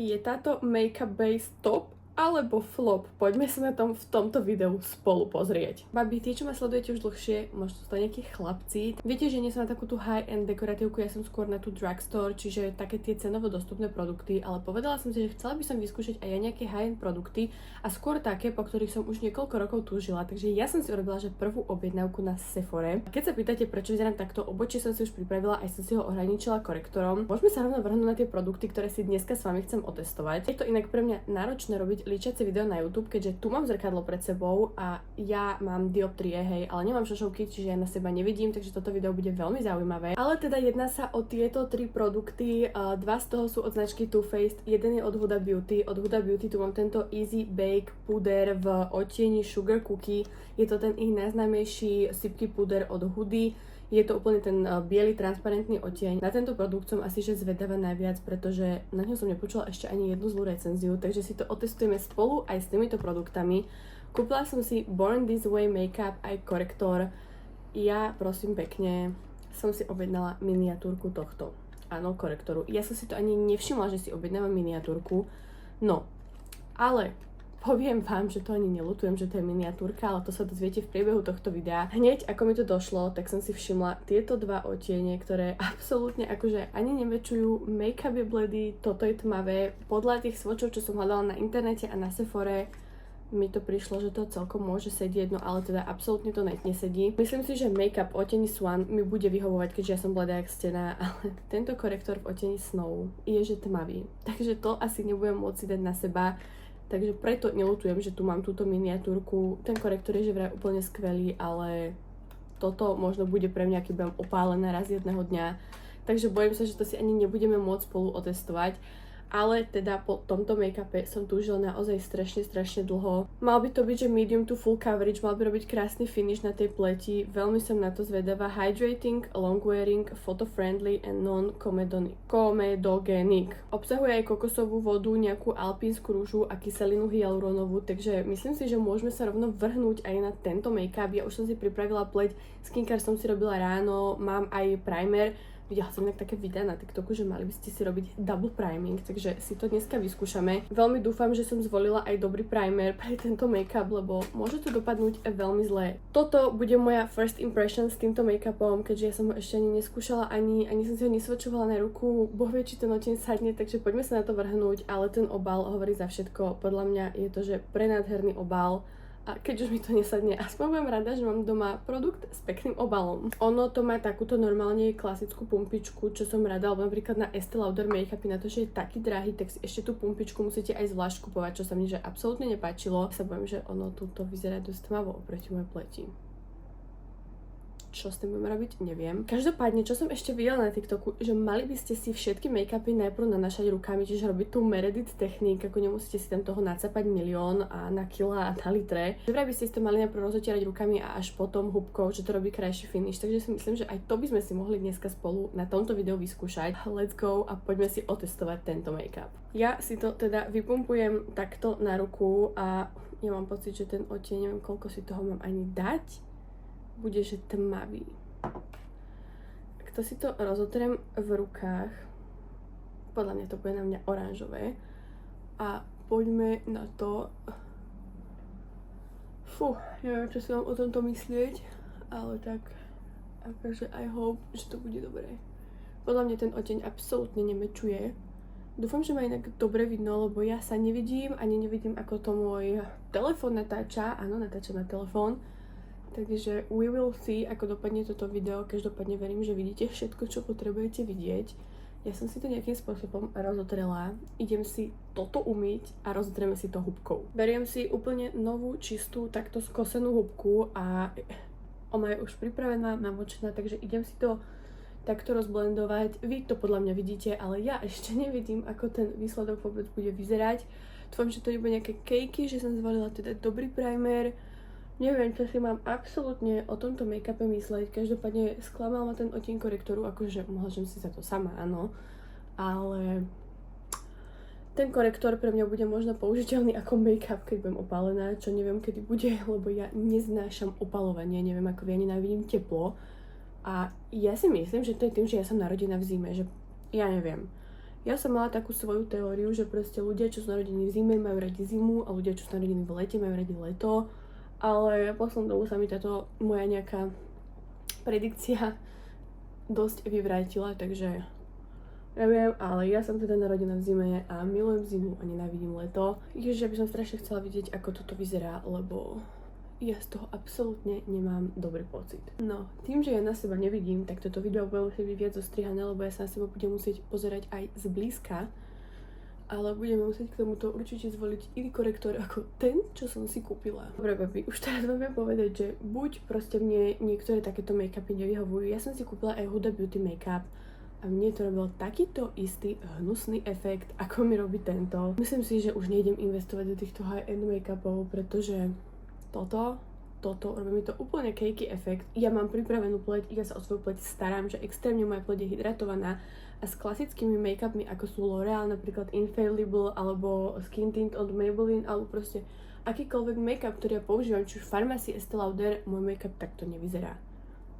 Je táto make-up base top alebo flop? Poďme sa na tom v tomto videu spolu pozrieť. Babi, tí, čo ma sledujete už dlhšie, možno sú to nejakí chlapci. Viete, že nie som na takú tú high-end dekoratívku, ja som skôr na tú drugstore, čiže také tie cenovo dostupné produkty, ale povedala som si, že chcela by som vyskúšať aj ja nejaké high-end produkty a skôr také, po ktorých som už niekoľko rokov túžila, takže ja som si urobila, že prvú objednávku na Sephore. Keď sa pýtate, prečo vyzerám takto, obočie som si už pripravila, aj som si ho ohraničila korektorom. Môžeme sa rovno vrhnúť na tie produkty, ktoré si dneska s vami chcem otestovať. Je to inak pre mňa náročné robiť líčiace video na YouTube, keďže tu mám zrkadlo pred sebou a ja mám dioptrie, hej, ale nemám šošovky, čiže ja na seba nevidím, takže toto video bude veľmi zaujímavé. Ale teda jedná sa o tieto tri produkty, dva z toho sú od značky Too Faced, jeden je od Huda Beauty. Od Huda Beauty tu mám tento Easy Bake puder v odtieni Sugar Cookie. Je to ten ich najznámejší sypký puder od Hudy. Je to úplne ten biely transparentný odtieň. Na tento produkt som asi že zvedavá najviac, pretože na ňom som nepočula ešte ani jednu zlú recenziu, takže si to otestujeme spolu aj s týmito produktami. Kúpila som si Born This Way Makeup aj korektor. Ja, prosím pekne, som si objednala miniatúrku tohto. Áno, korektoru. Ja som si to ani nevšimla, že si objednávam miniatúrku. No, ale poviem vám, že to ani neľutujem, že to je miniatúrka, ale to sa dozviete v priebehu tohto videa. Hneď ako mi to došlo, tak som si všimla tieto dva odtiene, ktoré absolútne akože ani neväčšujú. Make-up je bledý, toto je tmavé. Podľa tých svočov, čo som hľadala na internete a na Sephore, mi to prišlo, že to celkom môže sedieť, no ale teda absolútne to nesedí. Myslím si, že make-up v odtieni Swan mi bude vyhovovať, keďže ja som bledá jak stena, ale tento korektor v odtieni Snow je že tmavý. Takže to asi nebudem môcť dať na seba. Takže preto neľutujem, že tu mám túto miniatúrku. Ten korektor je že vraj úplne skvelý, ale toto možno bude pre mňa, keď budem opálená raz jedného dňa. Takže bojím sa, že to si ani nebudeme môcť spolu otestovať. Ale teda po tomto make-upe som túžila naozaj strašne dlho. Mal by to byť, že medium to full coverage, mal by robiť krásny finish na tej pleti. Veľmi som na to zvedavá. Hydrating, long wearing, photo-friendly and non-comedogenic. Obsahuje aj kokosovú vodu, nejakú alpínsku rúžu a kyselinu hyaluronovú, takže myslím si, že môžeme sa rovno vrhnúť aj na tento make-up. Ja už som si pripravila pleť, skincare som si robila ráno, mám aj primer. Videla som inak také videá na TikToku, že mali by ste si robiť double priming, takže si to dneska vyskúšame. Veľmi dúfam, že som zvolila aj dobrý primer pre tento make-up, lebo môže to dopadnúť veľmi zle. Toto bude moja first impression s týmto make-upom, keďže ja som ho ešte ani neskúšala, ani som si ho nesvočovala na ruku. Boh vie, či ten odtieň sadne, takže poďme sa na to vrhnúť, ale ten obal hovorí za všetko. Podľa mňa je to, že prenádherný obal. A keď už mi to nesadne, aspoň budem rada, že mám doma produkt s pekným obalom. Ono to má takúto normálne klasickú pumpičku, čo som rada, alebo napríklad na Estée Lauder make-upy, na to, že je taký drahý, tak si ešte tú pumpičku musíte aj zvlášť kupovať, čo sa mne že absolútne nepáčilo. Sa bojím, že ono túto vyzerá dosť tmavo oproti mojej pleti. Čo s tým budeme robiť, neviem. Každopádne, čo som ešte videla na TikToku, že mali by ste si všetky make-upy najprv nanášať rukami, čiže robiť tú Meredith technik, ako nemusíte si tam toho nacapať milión a na kila a na litre. Dobre by ste si to mali najprv rozotierať rukami a až potom húbkou, že to robí krajší finish. Takže si myslím, že aj to by sme si mohli dneska spolu na tomto videu vyskúšať. Let's go a poďme si otestovať tento make-up. Ja si to teda vypumpujem takto na ruku a ja mám pocit, že ten odtieň, neviem koľko si toho mám ani dať, bude že tmavý. Tak to si to rozotriem v rukách. Podľa mňa to bude na mňa oranžové. A poďme na to. Fú, neviem, čo si mám o tomto myslieť, ale tak akože I hope, že to bude dobré. Podľa mňa ten odtieň absolútne nemečuje. Dúfam, že ma inak dobre vidno, lebo ja sa nevidím, ani nevidím, ako to môj telefón natáča. Áno, natáča na telefón. Takže we will see, ako dopadne toto video. Každopádne verím, že vidíte všetko, čo potrebujete vidieť. Ja som si to nejakým spôsobom rozotrela. Idem si toto umyť a rozotrieme si to húbkou. Beriem si úplne novú, čistú, takto skosenú húbku a ona je už pripravená, namočená, takže idem si to takto rozblendovať. Vy to podľa mňa vidíte, ale ja ešte nevidím, ako ten výsledok vôbec bude vyzerať. Dúfam, že to nebude nejaké kejky, že som zvolila teda dobrý primer. Neviem, čo si mám absolútne o tomto make-upe mysleť. Každopádne sklamal ma ten odtieň korektoru, akože mohla som si za to sama, áno. Ale ten korektor pre mňa bude možno použiteľný ako make-up, keď budem opálená, čo neviem, kedy bude, lebo ja neznášam opalovanie, neviem, ako ja nenávidím teplo. A ja si myslím, že to je tým, že ja som narodená v zime, že ja neviem. Ja som mala takú svoju teóriu, že proste ľudia, čo sú narodení v zime, majú radi zimu a ľudia, čo sú narodení v lete, majú radi leto. Ale poslednú dobu sa mi táto moja nejaká predikcia dosť vyvrátila, takže neviem, ale ja som teda narodená v zime a milujem zimu a nenávidím leto. Ježiš, ja by som strašne chcela vidieť, ako toto vyzerá, lebo ja z toho absolútne nemám dobrý pocit. No, tým, že ja na seba nevidím, tak toto video bude musieť byť viac zostrihané, lebo ja sa na seba budem musieť pozerať aj zblízka. Ale budeme musieť k tomuto určite zvoliť iný korektor ako ten, čo som si kúpila. Dobre, babi, už teraz vám viem povedať, že buď proste mne niektoré takéto make-upy nevyhovujú. Ja som si kúpila aj Huda Beauty make-up a mne to robil takýto istý hnusný efekt, ako mi robí tento. Myslím si, že už nejdem investovať do týchto high-end make-upov, pretože toto robí mi to úplne cakey efekt. Ja mám pripravenú pleť, ja sa o svoju pleť starám, že extrémne moja pleť je hydratovaná a s klasickými make-upmi, ako sú L'Oreal, napríklad Infallible, alebo Skin Tint od Maybelline, alebo proste akýkoľvek make-up, ktorý ja používam, či už v farmácii Estée Lauder, môj make-up takto nevyzerá.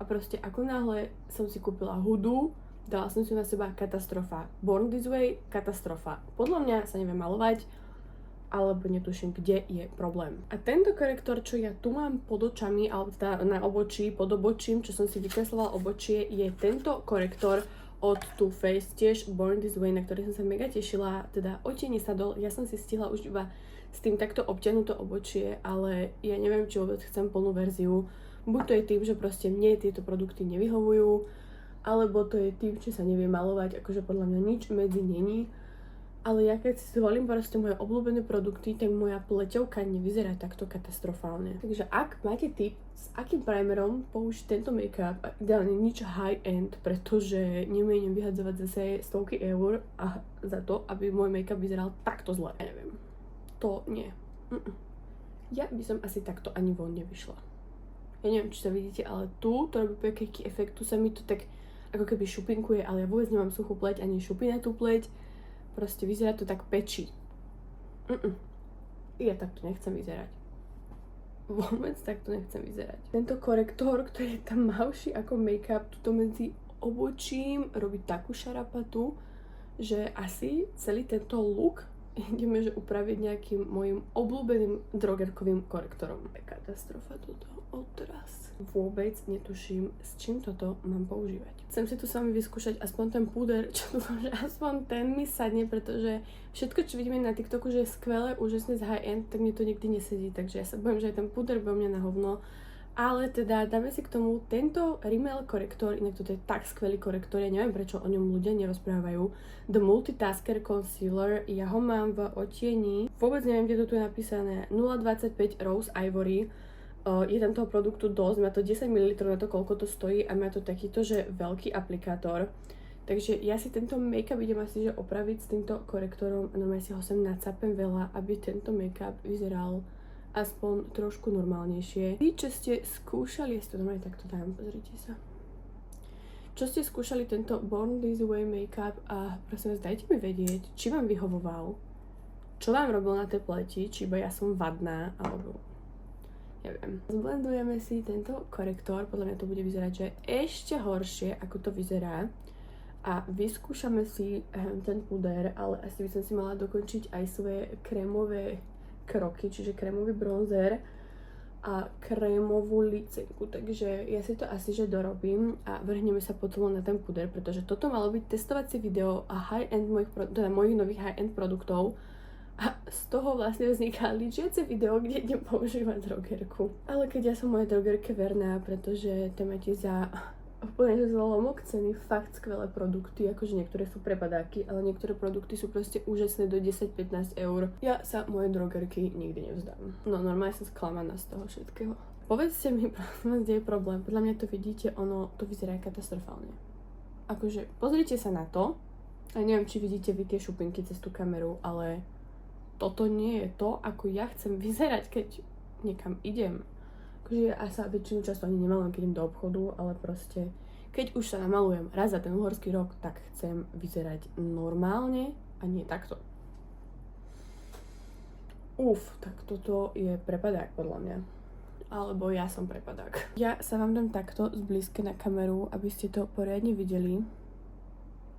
A proste ako náhle som si kúpila Hudu, dala som si na seba katastrofa. Born This Way, katastrofa. Podľa mňa sa neviem malovať, alebo netuším, kde je problém. A tento korektor, čo ja tu mám pod očami, alebo teda na obočí, pod obočím, čo som si vykreslovala obočie, je tento korektor od Too Faced, tiež Born This Way, na ktorý som sa mega tešila, teda odtieni sa dol. Ja som si stihla už iba s tým takto obťahnuté obočie, ale ja neviem, či vôbec chcem plnú verziu. Buď to je tým, že proste mne tieto produkty nevyhovujú, alebo to je tým, že sa nevie malovať, akože podľa mňa nič medzi není. Ale ja keď si zvolím proste moje obľúbené produkty, tak moja pleťovka nevyzerá takto katastrofálne. Takže ak máte tip, s akým primerom použiť tento make-up, a ideálne nič high-end, pretože nemienim vyhadzovať zase stovky eur a za to, aby môj make-up vyzeral takto zle. Ja neviem. To nie. Ja by som asi takto ani von nevyšla. Ja neviem, či sa vidíte, ale tu to robí taký efekt, tu sa mi to tak ako keby šupinkuje, ale ja vôbec nemám suchú pleť, ani šupinatú pleť. Proste vyzerá to tak pečí. Ja takto nechcem vyzerať. Vôbec takto nechcem vyzerať. Tento korektor, ktorý je tam malší ako make-up, tuto medzi obočím robí takú šarapatu, že asi celý tento look ideme že upraviť nejakým mojim obľúbeným drogerkovým korektorom. Katastrofa toto odteraz. Vôbec netuším, s čím toto mám používať. Chcem si tu s vami vyskúšať aspoň ten púder, čo dúfam, že aspoň ten mi sadne, pretože všetko, čo vidíme na TikToku, že je skvelé, úžasné z high-end, tak mne to nikdy nesedí, takže ja sa bojím, že aj ten púder bude mňa na hovno. Ale teda dáme si k tomu tento Rimmel korektor, inak toto je tak skvelý korektor, ja neviem prečo o ňom ľudia nerozprávajú. The Multitasker Concealer, ja ho mám v odtieni, vôbec neviem, kde to tu je napísané, 0,25 Rose Ivory. Je tam toho produktu dosť, má to 10 ml na to, koľko to stojí a má to takýto, že veľký aplikátor. Takže ja si tento make-up idem asi že opraviť s týmto korektorom a normálne si ho sem nacapem veľa, aby tento make-up vyzeral aspoň trošku normálnejšie. Vy, čo ste skúšali, ja si to normálne takto dám, pozrite sa. Čo ste skúšali tento Born This Way make-up a prosím vás, dajte mi vedieť, či vám vyhovoval, čo vám robil na tej pleti, či iba ja som vadná, alebo neviem. Zblendujeme si tento korektor, podľa mňa to bude vyzerať, že ešte horšie, ako to vyzerá. A vyskúšame si ten puder, ale asi by som si mala dokončiť aj svoje krémové kroky, čiže krémový bronzer a krémovú licenku. Takže ja si to asi že dorobím a vrhneme sa potom na ten puder, pretože toto malo byť testovacie video a high-end mojich nových high-end produktov. A z toho vlastne vzniká líčiace video, kde idem používať drogerku. Ale keď ja som mojej drogerke verná, pretože tam máte za úplne zlomok ceny fakt skvelé produkty, akože niektoré sú prepadáky, ale niektoré produkty sú proste úžasné do 10-15 eur. Ja sa moje drogerky nikdy nevzdám. No normálne som sklamaná z toho všetkého. Povedzte mi, prosím vás, kde je problém. Podľa mňa to vidíte, ono to vyzerá katastrofálne. Akože pozrite sa na to a neviem, či vidíte vy tie šupinky cez tú kameru, ale toto nie je to, ako ja chcem vyzerať, keď niekam idem. Akože ja sa väčšinu času ani nemalujem, keď idem do obchodu, ale proste, keď už sa namalujem raz za ten uhorský rok, tak chcem vyzerať normálne a nie takto. Tak toto je prepadák podľa mňa. Alebo ja som prepadák. Ja sa vám dám takto zblízke na kameru, aby ste to poriadne videli.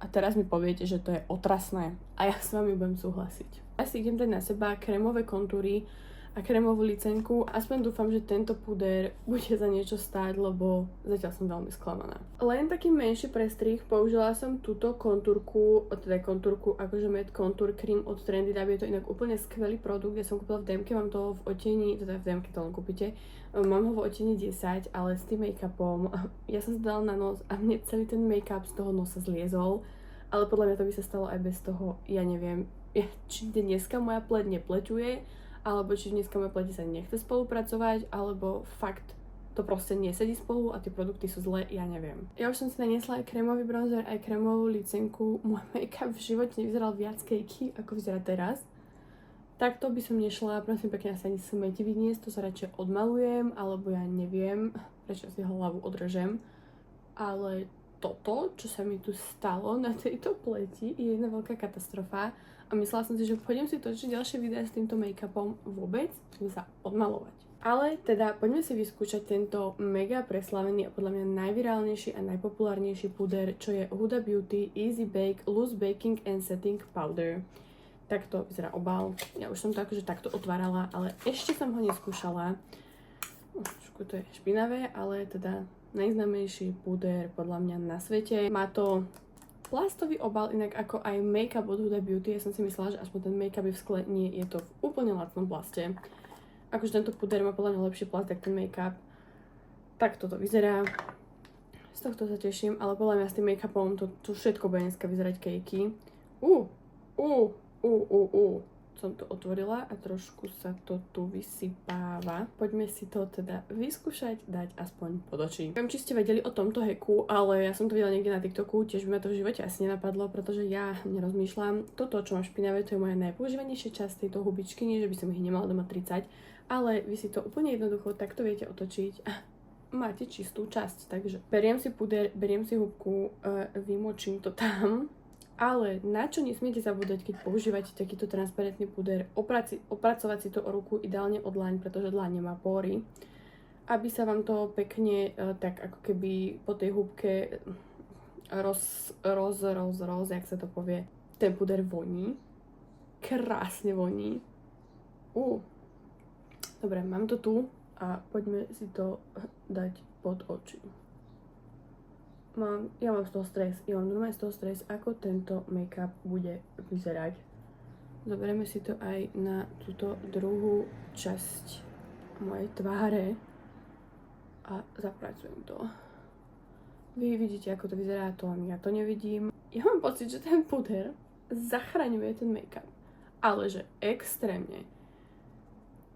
a teraz mi poviete, že to je otrasné a ja s vami budem súhlasiť. Ja si idem dať na seba krémové kontúry a krémovú licenku. Aspoň dúfam, že tento puder bude za niečo stáť, lebo zatiaľ som veľmi sklamaná. Len taký menší prestrih, použila som túto kontúrku, akože Matte Contour Cream od Trendy Dab. Je to inak úplne skvelý produkt, ja som kúpila v Demke, mám to v odtieni, teda v Demke to len kúpite, mám ho v odtieni 10, ale s tým make-upom, ja som si dala na nos a mne celý ten make-up z toho nosa zliezol, ale podľa mňa to by sa stalo aj bez toho, ja neviem, či dneska moja pleť nepleťuje, alebo či dneska moje pleti sa nechce spolupracovať, alebo fakt to proste nesedí spolu a tie produkty sú zlé, ja neviem. Ja už som si naniesla aj krémový bronzer, aj krémovú licenku. Môj make-up v živote nevyzeral viac cakey, ako vyzerá teraz. Takto by som nešla, prosím pekne, sa ani smeti vyniesť, to sa radšej odmalujem, alebo ja neviem, prečo si hlavu održem. Ale toto, čo sa mi tu stalo na tejto pleti, je jedna veľká katastrofa. A myslela som si, že pôjdem si točiť ďalšie videá s týmto make-upom vôbec, chcem sa odmalovať. Ale teda poďme si vyskúšať tento mega preslavený a podľa mňa najvirálnejší a najpopulárnejší puder, čo je Huda Beauty Easy Bake Loose Baking and Setting Powder. Takto vyzerá obal. Ja už som to akože takto otvárala, ale ešte som ho neskúšala. Trošku to je špinavé, ale teda najznámejší puder podľa mňa na svete. Má to plastový obal, inak ako aj make-up od Huda Beauty. Ja som si myslela, že aspoň ten make-up je v skle. Nie, je to v úplne lacnom plaste. Akože tento puder má podľa mňa lepší plast, ako ten make-up. Tak toto vyzerá. Z tohto sa teším, ale podľa mňa s tým make-upom to všetko bude dneska vyzerať cakey. Som to otvorila a trošku sa to tu vysypáva. Poďme si to teda vyskúšať, dať aspoň pod oči. Neviem, či ste vedeli o tomto hacku, ale ja som to videla niekde na TikToku, tiež by ma to v živote asi nenapadlo, pretože ja nerozmýšľam. Toto, čo mám špinavé, to je moja najpoužívanejšia časť tejto hubičky, nie že by som ich nemala doma 30, ale vy si to úplne jednoducho takto viete otočiť a máte čistú časť. Takže beriem si puder, beriem si hubku, vymočím to tam. Ale na čo nesmiete zabúdať, keď používate takýto transparentný puder, opracovať si to o ruku, ideálne od dlaň, pretože dlaň nemá pory, aby sa vám to pekne tak ako keby po tej húbke jak sa to povie, ten puder voní. Krásne voní. Dobre, mám to tu a poďme si to dať pod oči. Ja mám z toho stres, normálne z toho stres, ako tento make-up bude vyzerať. Zoberieme si to aj na túto druhú časť mojej tváre a zapracujem to. Vy vidíte, ako to vyzerá, to ja to nevidím. Ja mám pocit, že ten puder zachraňuje ten make-up, ale že extrémne.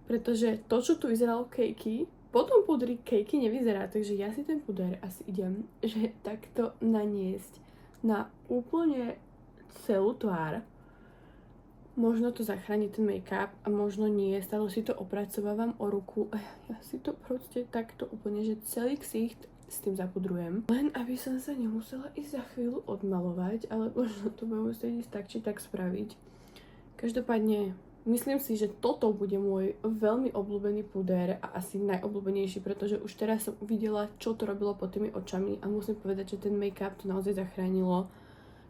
Pretože to, čo tu vyzeralo cakey, potom pudri cakey nevyzerá, takže ja si ten puder asi idem, že takto naniesť na úplne celú tvár. Možno to zachráni ten make-up a možno nie, stále si to opracovávam o ruku a ja si to proste takto úplne, že celý ksicht s tým zapudrujem. Len aby som sa nemusela ísť za chvíľu odmalovať, ale možno to budem musieť ísť tak či tak spraviť. Každopádne myslím si, že toto bude môj veľmi obľúbený puder a asi najobľúbenejší, pretože už teraz som uvidela, čo to robilo pod tými očami a musím povedať, že ten make-up to naozaj zachránilo.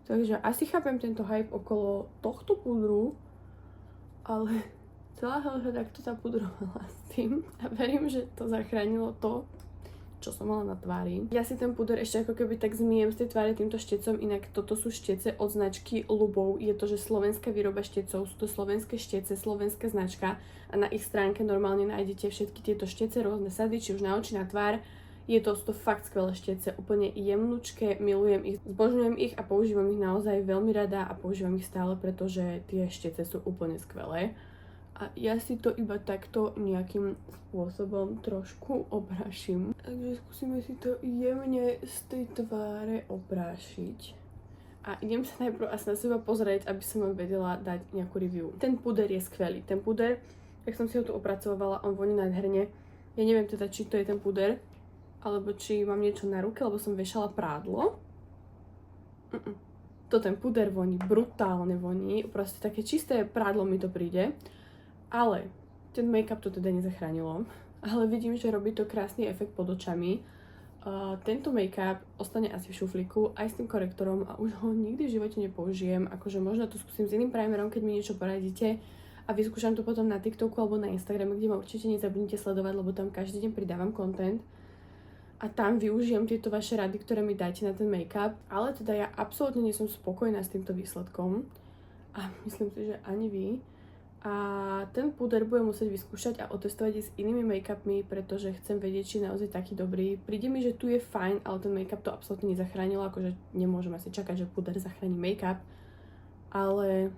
Takže asi chápem tento hype okolo tohto pudru, ale celá sa takto zapudrovala s tým a verím, že to zachránilo to, čo som mala na tvári. Ja si ten puder ešte ako keby tak zmijem z tej tváre týmto štecom, inak toto sú štece od značky Lubov. Je to, že slovenská výroba štecov, sú to slovenské štece, slovenská značka a na ich stránke normálne nájdete všetky tieto štece, rôzne sady, či už na oči, na tvár. Sú to fakt skvelé štece, úplne jemnučké, milujem ich, zbožňujem ich a používam ich naozaj veľmi rada a používam ich stále, pretože tie štece sú úplne skvelé. A ja si to iba takto nejakým spôsobom trošku oprášim. Takže skúsime si to jemne z tej tváre oprášiť. A idem sa najprv asi na seba pozrieť, aby som vám vedela dať nejakú review. Ten puder je skvelý. Ten puder, jak som si ho tu opracovala, on voní nádherne. Ja neviem teda, či to je ten puder, alebo či mám niečo na ruke, lebo som vešala prádlo. To ten puder voní, brutálne voní. Proste také čisté prádlo mi to príde. Ale ten make-up to teda nezachránilo. Ale vidím, že robí to krásny efekt pod očami. tento make-up ostane asi v šuflíku aj s tým korektorom a už ho nikdy v živote nepoužijem. Akože možno to skúsim s iným primerom, keď mi niečo poradíte a vyskúšam to potom na TikToku alebo na Instagrame, kde ma určite nezabudnite sledovať, lebo tam každý deň pridávam content a tam využijem tieto vaše rady, ktoré mi dáte na ten make-up. Ale teda ja absolútne nie som spokojná s týmto výsledkom a myslím si, že ani vy. A ten púder budem musieť vyskúšať a otestovať s inými make-upmi, pretože chcem vedieť, či je naozaj taký dobrý. Príde mi, že tu je fajn, ale ten make-up to absolútne nezachránilo, akože nemôžem asi čakať, že púder zachráni make-up. Ale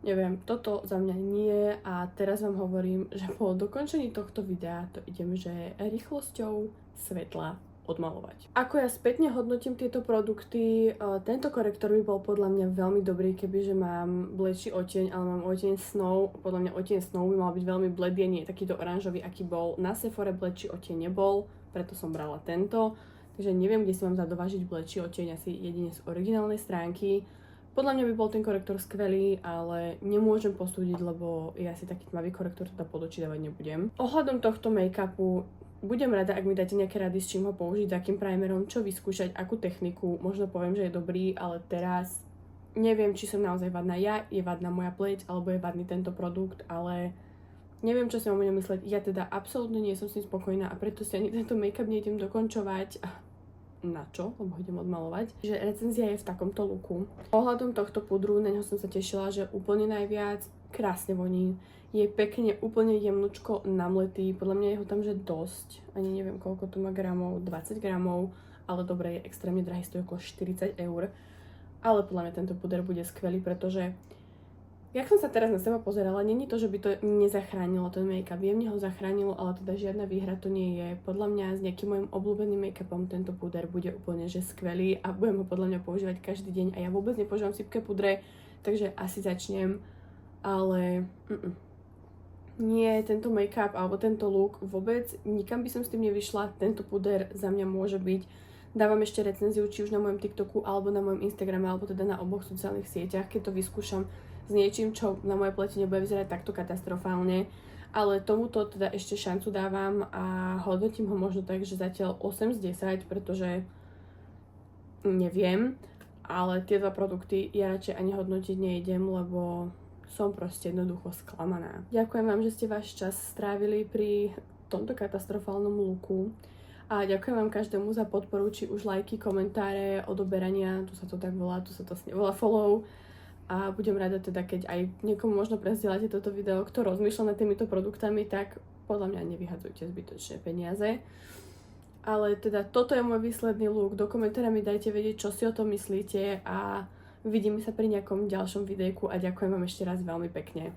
neviem, toto za mňa nie a teraz vám hovorím, že po dokončení tohto videa to idem, že rýchlosťou svetla odmalovať. Ako ja spätne hodnotím tieto produkty, tento korektor by bol podľa mňa veľmi dobrý, kebyže mám bledší odtieň, ale mám odtieň Snow. Podľa mňa odtieň Snow by mal byť veľmi bledý, nie takýto oranžový, aký bol na Sephore, bledší odtieň nebol, preto som brala tento. Takže neviem, kde si mám zadovážiť bledší odtieň, asi jedine z originálnej stránky. Podľa mňa by bol ten korektor skvelý, ale nemôžem posúdiť, lebo ja si taký tmavý korektor teda pod oči dávať nebudem. Ohľadom tohto make-upu budem rada, ak mi dáte nejaké rady, s čím ho použiť, s akým primerom, čo vyskúšať, akú techniku. Možno poviem, že je dobrý, ale teraz neviem, či som naozaj vadná ja, je vadná moja pleť, alebo je vadný tento produkt, ale neviem, čo si mám o ňom mysleť. Ja teda absolútne nie som s tým spokojná a preto si ani tento make-up nejdem dokončovať. Na čo? Lebo ho idem odmalovať. Že recenzia je v takomto looku. Ohľadom tohto pudru, na ňo som sa tešila, že úplne najviac krásne voní. Je pekne, úplne jemnučko namletý. Podľa mňa je ho tam, že dosť. Ani neviem, koľko tu má gramov. 20 gramov. Ale dobre, je extrémne drahý, stojí okolo 40 eur. Ale podľa mňa tento puder bude skvelý, pretože jak som sa teraz na seba pozerala, není to, že by to nezachránilo ten make-up. Jemne ho zachránilo, ale teda žiadna výhra to nie je. Podľa mňa s nejakým môjim obľúbeným make-upom tento puder bude úplne že skvelý a budem ho podľa mňa používať každý deň a ja vôbec nepoužívam sypké pudre, takže asi začnem, ale nie, tento make-up alebo tento look vôbec, nikam by som s tým nevyšla, tento puder za mňa môže byť. Dávam ešte recenziu, či už na mojom TikToku alebo na mojom Instagrame, alebo teda na oboch sociálnych sieťach, keď to vyskúšam s niečím, čo na mojej pleti nebude vyzerať takto katastrofálne. Ale tomuto teda ešte šancu dávam a hodnotím ho možno tak, že zatiaľ 8 z 10, pretože neviem, ale tie dva produkty ja radšej ani hodnotiť nejdem, lebo som proste jednoducho sklamaná. Ďakujem vám, že ste váš čas strávili pri tomto katastrofálnom looku. A ďakujem vám každému za podporu, či už lajky, komentáre, odoberania, tu sa to tak volá, tu sa to volá follow. A budem rada teda, keď aj niekomu možno prezdieľate toto video, kto rozmýšľa nad týmito produktami, tak podľa mňa nevyhadzujte zbytočné peniaze. Ale teda toto je môj výsledný look, do komentára mi dajte vedieť, čo si o tom myslíte a vidíme sa pri nejakom ďalšom videjku a ďakujem vám ešte raz veľmi pekne.